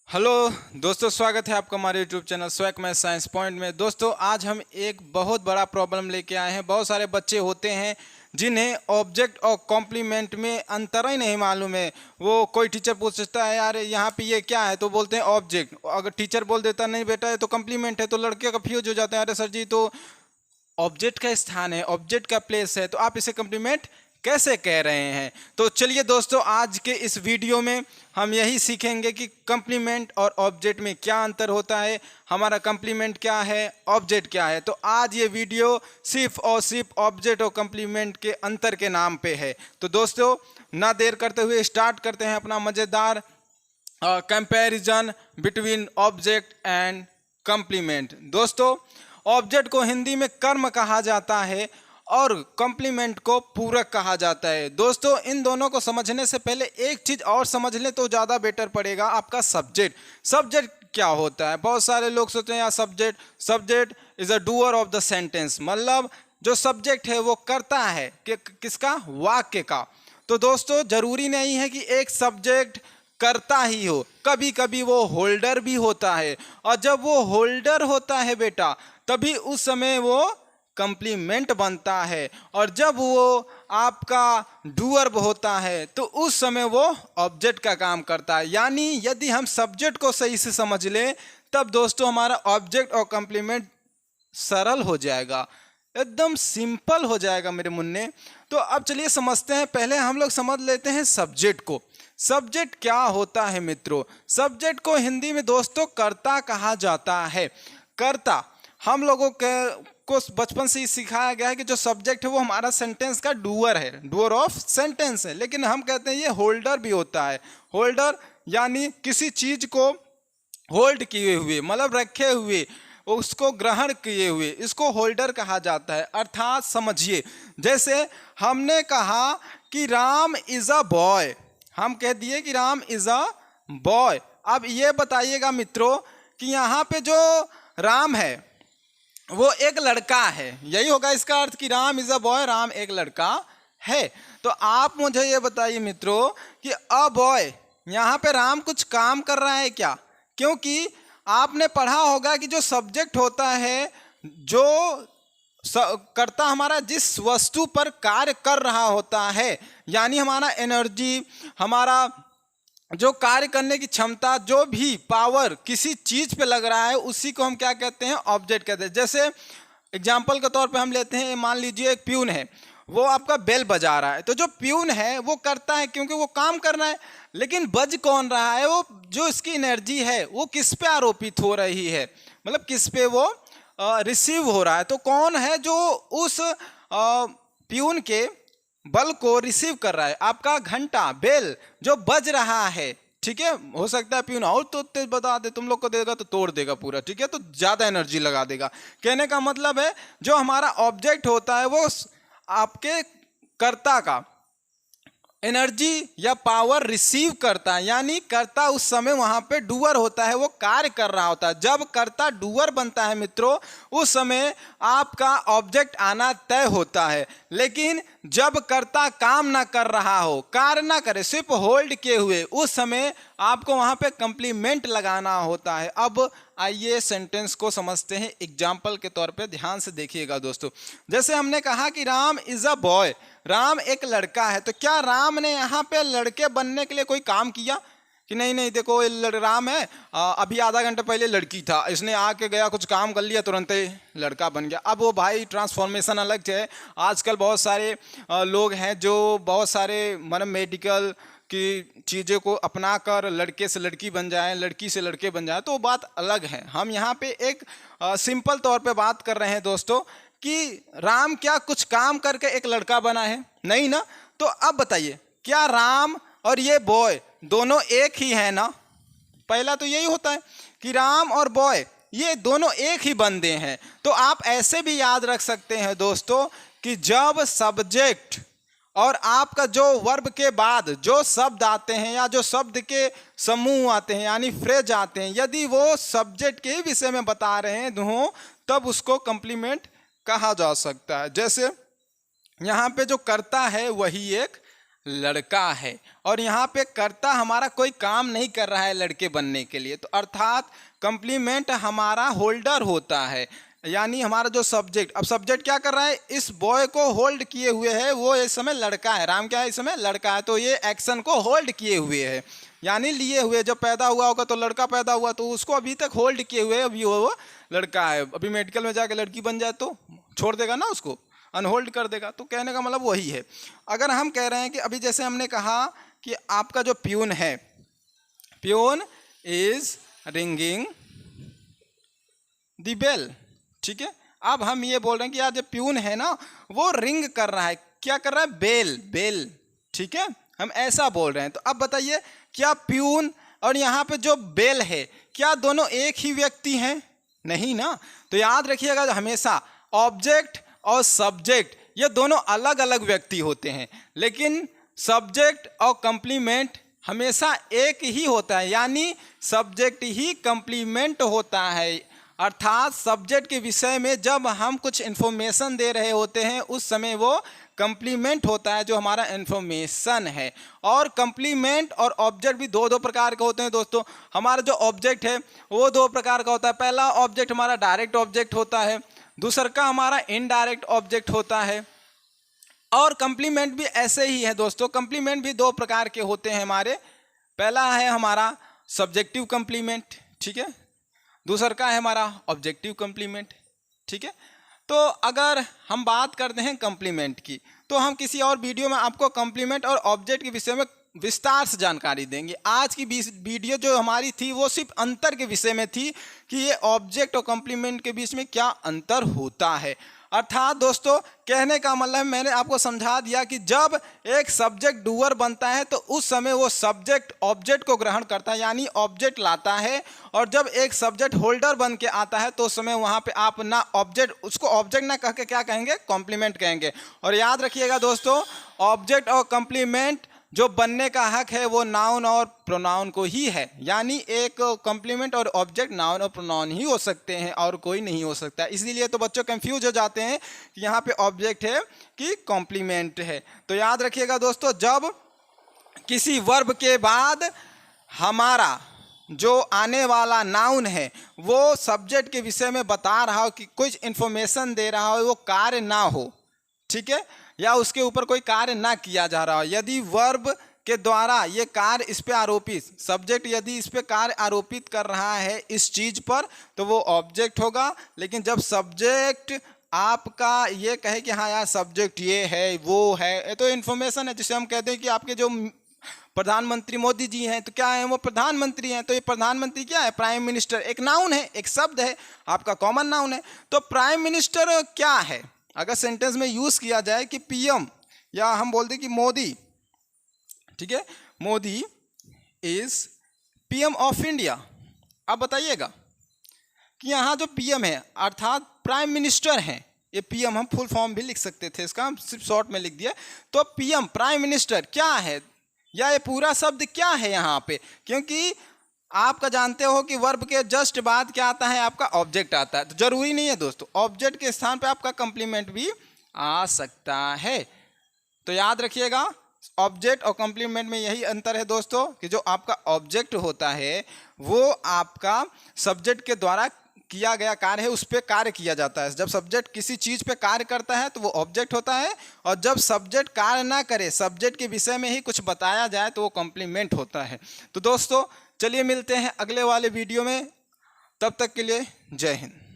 Hello दोस्तों, स्वागत है आपका हमारे यूट्यूब चैनल स्वैक मैथ साइंस पॉइंट में। दोस्तों आज हम एक बहुत बड़ा प्रॉब्लम लेके आए हैं। बहुत सारे बच्चे होते हैं जिन्हें ऑब्जेक्ट और कॉम्प्लीमेंट में अंतर ही नहीं मालूम है। वो कोई टीचर पूछता है यार यहाँ पे ये क्या है, तो बोलते हैं ऑब्जेक्ट। अगर टीचर बोल देता नहीं बेटा ये तो कॉम्प्लीमेंट है, तो लड़के कंफ्यूज हो जाते हैं, अरे सर जी तो ऑब्जेक्ट का स्थान है, ऑब्जेक्ट का प्लेस है, तो आप इसे कॉम्प्लीमेंट कैसे कह रहे हैं। तो चलिए दोस्तों आज के इस वीडियो में हम यही सीखेंगे कि कॉम्प्लीमेंट और ऑब्जेक्ट में क्या अंतर होता है, हमारा कॉम्प्लीमेंट क्या है, ऑब्जेक्ट क्या है। तो आज ये वीडियो सिर्फ और सिर्फ ऑब्जेक्ट और कॉम्प्लीमेंट के अंतर के नाम पे है। तो दोस्तों ना देर करते हुए स्टार्ट करते हैं अपना मज़ेदार comparison between object and complement. दोस्तों ऑब्जेक्ट को हिंदी में कर्म कहा जाता है और कॉम्प्लीमेंट को पूरक कहा जाता है। दोस्तों इन दोनों को समझने से पहले एक चीज़ और समझ लें तो ज़्यादा बेटर पड़ेगा, आपका सब्जेक्ट। सब्जेक्ट क्या होता है? बहुत सारे लोग सोचते हैं यार subject is a doer of the sentence, मतलब जो सब्जेक्ट है वो करता है कि किसका, वाक्य का। तो दोस्तों जरूरी नहीं है कि एक सब्जेक्ट करता ही हो, कभी कभी वो होल्डर भी होता है, और जब वो होल्डर होता है बेटा तभी उस समय वो कॉम्प्लीमेंट बनता है, और जब वो आपका डूअर होता है तो उस समय वो ऑब्जेक्ट का काम करता है। यानी यदि हम सब्जेक्ट को सही से समझ लें तब दोस्तों हमारा ऑब्जेक्ट और कॉम्प्लीमेंट सरल हो जाएगा, एकदम सिंपल हो जाएगा मेरे मुन्ने। तो अब चलिए समझते हैं। पहले हम लोग समझ लेते हैं सब्जेक्ट को। सब्जेक्ट क्या होता है मित्रों? सब्जेक्ट को हिंदी में दोस्तों कर्ता कहा जाता है। कर्ता हम लोगों को बचपन से ही सिखाया गया है कि जो सब्जेक्ट है वो हमारा सेंटेंस का डूअर है, डूअर ऑफ सेंटेंस है, लेकिन हम कहते हैं ये होल्डर भी होता है। होल्डर यानी किसी चीज को होल्ड किए हुए, मतलब रखे हुए, उसको ग्रहण किए हुए, इसको होल्डर कहा जाता है। अर्थात समझिए, जैसे हमने कहा कि राम इज अ बॉय, हम कह दिए कि राम इज अ बॉय। अब ये बताइएगा मित्रों कि यहाँ पे जो राम है वो एक लड़का है, यही होगा इसका अर्थ कि Ram is a boy, Ram एक लड़का है। तो आप मुझे ये बताइए मित्रों कि अ बॉय यहाँ पे राम कुछ काम कर रहा है क्या? क्योंकि आपने पढ़ा होगा कि जो सब्जेक्ट होता है, जो कर्ता हमारा जिस वस्तु पर कार्य कर रहा होता है, यानी हमारा एनर्जी, हमारा जो कार्य करने की क्षमता, जो भी पावर किसी चीज पे लग रहा है, उसी को हम क्या कहते हैं, ऑब्जेक्ट कहते हैं। जैसे एग्जाम्पल के तौर पे हम लेते हैं, मान लीजिए एक प्यून है, वो आपका बेल बजा रहा है, तो जो प्यून है वो करता है क्योंकि वो काम कर रहा है, लेकिन बज कौन रहा है? वो जो इसकी एनर्जी है वो किस पे आरोपित हो रही है, मतलब किस पे वो रिसीव हो रहा है। तो कौन है जो उस प्यून के बल को रिसीव कर रहा है? आपका घंटा, बेल जो बज रहा है। ठीक है, हो सकता है प्यून और तो तेज बता दे, तुम लोग को देगा तो तोड़ देगा पूरा, ठीक है, तो ज्यादा एनर्जी लगा देगा। कहने का मतलब है जो हमारा ऑब्जेक्ट होता है वो आपके कर्ता का एनर्जी या पावर रिसीव करता है, यानी कर्ता उस समय वहां पे डूअर होता है, वो कार्य कर रहा होता है। जब कर्ता डूअर बनता है मित्रों, उस समय आपका ऑब्जेक्ट आना तय होता है। लेकिन जब कर्ता काम ना कर रहा हो, कार्य ना करे, सिर्फ होल्ड किए हुए, उस समय आपको वहां पे कॉम्प्लीमेंट लगाना होता है। अब आइए सेंटेंस को समझते हैं एग्जाम्पल के तौर पे, ध्यान से देखिएगा दोस्तों। जैसे हमने कहा कि Ram is a boy, Ram एक लड़का है, तो क्या राम ने यहाँ पे लड़के बनने के लिए कोई काम किया कि नहीं? नहीं, देखो ये राम है, अभी आधा घंटा पहले लड़की था, इसने आके गया कुछ काम कर लिया, तुरंत ही लड़का बन गया। अब वो भाई ट्रांसफॉर्मेशन अलग है। आजकल बहुत सारे लोग हैं जो बहुत सारे मतलब मेडिकल की चीज़ों को अपना कर लड़के से लड़की बन जाए, लड़की से लड़के बन जाए, तो वो बात अलग है। हम यहाँ पे एक सिंपल तौर पे बात कर रहे हैं दोस्तों कि राम क्या कुछ काम करके एक लड़का बना है? नहीं ना। तो अब बताइए, क्या राम और ये बॉय दोनों एक ही है ना? पहला तो यही होता है कि राम और बॉय ये दोनों एक ही बंदे हैं। तो आप ऐसे भी याद रख सकते हैं दोस्तों कि जब सब्जेक्ट और आपका जो वर्ब के बाद जो शब्द आते हैं या जो शब्द के समूह आते हैं यानी फ्रेज आते हैं, यदि वो सब्जेक्ट के विषय में बता रहे हैं तब उसको कॉम्प्लीमेंट कहा जा सकता है। जैसे यहाँ पे जो कर्ता है वही एक लड़का है, और यहाँ पे कर्ता हमारा कोई काम नहीं कर रहा है लड़के बनने के लिए, तो अर्थात कंप्लीमेंट हमारा होल्डर होता है, यानी हमारा जो सब्जेक्ट, अब सब्जेक्ट क्या कर रहा है, इस बॉय को होल्ड किए हुए है, वो इस समय लड़का है, राम क्या है इस समय लड़का है, तो ये एक्शन को होल्ड किए हुए है, यानी लिए हुए, जब पैदा हुआ होगा तो लड़का पैदा हुआ तो उसको अभी तक होल्ड किए हुए, अभी वो लड़का है, अभी मेडिकल में जाके लड़की बन जाए तो छोड़ देगा ना, उसको अनहोल्ड कर देगा, तो कहने का मतलब वही है। अगर हम कह रहे हैं कि अभी जैसे हमने कहा कि आपका जो प्यून है, peon is ringing the bell, ठीक है, अब हम ये बोल रहे हैं कि यार जो प्यून है ना वो रिंग कर रहा है, क्या कर रहा है, बेल, बेल, ठीक है, हम ऐसा बोल रहे हैं। तो अब बताइए क्या प्यून और यहाँ पे जो बेल है क्या दोनों एक ही व्यक्ति हैं, नहीं ना, तो याद रखिएगा हमेशा ऑब्जेक्ट और सब्जेक्ट ये दोनों अलग अलग व्यक्ति होते हैं, लेकिन सब्जेक्ट और कंप्लीमेंट हमेशा एक ही होता है, यानी सब्जेक्ट ही कंप्लीमेंट होता है, अर्थात सब्जेक्ट के विषय में जब हम कुछ इन्फॉर्मेशन दे रहे होते हैं उस समय वो कंप्लीमेंट होता है जो हमारा इन्फॉर्मेशन है। और कंप्लीमेंट और ऑब्जेक्ट भी दो प्रकार के होते हैं दोस्तों। हमारा जो ऑब्जेक्ट है वो दो प्रकार का होता है, पहला ऑब्जेक्ट हमारा डायरेक्ट ऑब्जेक्ट होता है, दूसरा का हमारा इनडायरेक्ट ऑब्जेक्ट होता है। और कंप्लीमेंट भी ऐसे ही है दोस्तों, कंप्लीमेंट भी दो प्रकार के होते हैं हमारे, पहला है हमारा सब्जेक्टिव कंप्लीमेंट, ठीक है, दूसरा का है हमारा ऑब्जेक्टिव कंप्लीमेंट, ठीक है। तो अगर हम बात करते हैं कंप्लीमेंट की तो हम किसी और वीडियो में आपको कंप्लीमेंट और ऑब्जेक्ट के विषय में विस्तार से जानकारी देंगे। आज की वीडियो जो हमारी थी वो सिर्फ अंतर के विषय में थी कि ये ऑब्जेक्ट और कंप्लीमेंट के बीच में क्या अंतर होता है। अर्थात दोस्तों कहने का मतलब मैंने आपको समझा दिया कि जब एक सब्जेक्ट डूअर बनता है तो उस समय वो सब्जेक्ट ऑब्जेक्ट को ग्रहण करता है, यानी ऑब्जेक्ट लाता है, और जब एक सब्जेक्ट होल्डर बन के आता है तो उस समय वहाँ पे आप ना ऑब्जेक्ट, उसको ऑब्जेक्ट ना कह के क्या कहेंगे, कॉम्प्लीमेंट कहेंगे। और याद रखिएगा दोस्तों ऑब्जेक्ट और कॉम्प्लीमेंट जो बनने का हक है वो नाउन और प्रोनाउन को ही है, यानी एक कॉम्प्लीमेंट और ऑब्जेक्ट नाउन और प्रोनाउन ही हो सकते हैं और कोई नहीं हो सकता। इसीलिए तो बच्चों कंफ्यूज हो जाते हैं कि यहाँ पे ऑब्जेक्ट है कि कॉम्प्लीमेंट है। तो याद रखिएगा दोस्तों जब किसी वर्ब के बाद हमारा जो आने वाला नाउन है वो सब्जेक्ट के विषय में बता रहा हो कि कुछ इन्फॉर्मेशन दे रहा हो, वो कार्य ना हो, ठीक है, या उसके ऊपर कोई कार्य ना किया जा रहा हो, यदि वर्ब के द्वारा ये कार्य इस पे आरोपित, सब्जेक्ट यदि इस पे कार्य आरोपित कर रहा है इस चीज पर तो वो ऑब्जेक्ट होगा। लेकिन जब सब्जेक्ट आपका ये कहे कि हाँ यार सब्जेक्ट ये है वो है, तो इन्फॉर्मेशन है, जिसे हम कहते हैं कि आपके जो प्रधानमंत्री मोदी जी हैं तो क्या है, वो प्रधानमंत्री हैं, तो ये प्रधानमंत्री क्या है, प्राइम मिनिस्टर, एक नाउन है, एक शब्द है, आपका कॉमन नाउन है। तो प्राइम मिनिस्टर क्या है, अगर सेंटेंस में यूज किया जाए कि पीएम, या हम बोल दें कि मोदी, ठीक है, Modi is PM of India. अब बताइएगा कि यहाँ जो पीएम है अर्थात प्राइम मिनिस्टर हैं, ये पीएम हम फुल फॉर्म भी लिख सकते थे, इसका हम सिर्फ शॉर्ट में लिख दिया। तो पीएम प्राइम मिनिस्टर क्या है, या ये पूरा शब्द क्या है यहाँ पे, क्योंकि आपका जानते हो कि वर्ब के जस्ट बाद क्या आता है, आपका ऑब्जेक्ट आता है। तो जरूरी नहीं है दोस्तों ऑब्जेक्ट के स्थान पे आपका कंप्लीमेंट भी आ सकता है। तो याद रखिएगा ऑब्जेक्ट और कंप्लीमेंट में यही अंतर है दोस्तों कि जो आपका ऑब्जेक्ट होता है वो आपका सब्जेक्ट के द्वारा किया गया कार्य है, उस पर कार्य किया जाता है। जब सब्जेक्ट किसी चीज़ पे कार्य करता है तो वो ऑब्जेक्ट होता है, और जब सब्जेक्ट कार्य ना करे, सब्जेक्ट के विषय में ही कुछ बताया जाए तो वो कंप्लीमेंट होता है। तो दोस्तों चलिए मिलते हैं अगले वाले वीडियो में, तब तक के लिए जय हिंद।